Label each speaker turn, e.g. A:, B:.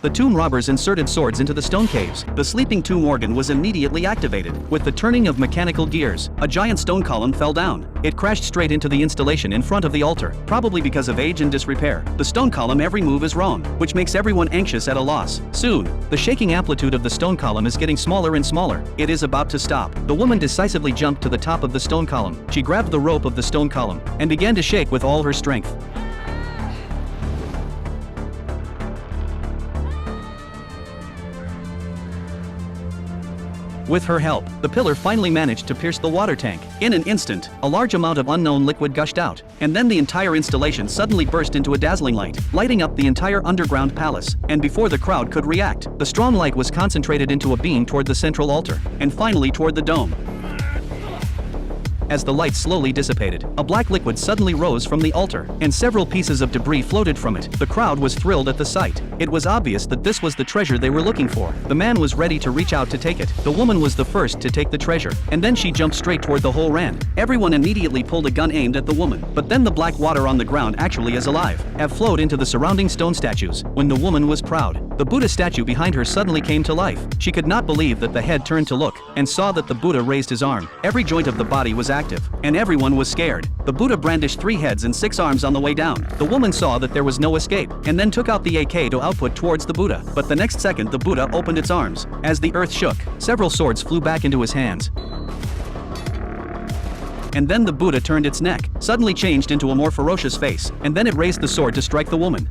A: The tomb robbers inserted swords into the stone caves. The sleeping tomb organ was immediately activated. With the turning of mechanical gears, a giant stone column fell down. It crashed straight into the installation in front of the altar, probably because of age and disrepair. The stone column, every move is wrong, which makes everyone anxious at a loss. Soon, the shaking amplitude of the stone column is getting smaller and smaller. It is about to stop. The woman decisively jumped to the top of the stone column. She grabbed the rope of the stone column and began to shake with all her strength. With her help, the pillar finally managed to pierce the water tank. In an instant, a large amount of unknown liquid gushed out, and then the entire installation suddenly burst into a dazzling light, lighting up the entire underground palace. And before the crowd could react, the strong light was concentrated into a beam toward the central altar, and finally toward the dome. As the light slowly dissipated, a black liquid suddenly rose from the altar, and several pieces of debris floated from it. The crowd was thrilled at the sight. It was obvious that this was the treasure they were looking for. The man was ready to reach out to take it. The woman was the first to take the treasure, and then she jumped straight toward the hole ran. Everyone immediately pulled a gun aimed at the woman, but then the black water on the ground actually is alive, have flowed into the surrounding stone statues. When the woman was proud, the Buddha statue behind her suddenly came to life. She could not believe that the head turned to look, and saw that the Buddha raised his arm. Every joint of the body was active, and everyone was scared. The Buddha brandished 3 heads and 6 arms on the way down. The woman saw that there was no escape, and then took out the AK to output towards the Buddha. But the next second the Buddha opened its arms. As the earth shook, several swords flew back into his hands. And then the Buddha turned its neck, suddenly changed into a more ferocious face, and then it raised the sword to strike the woman.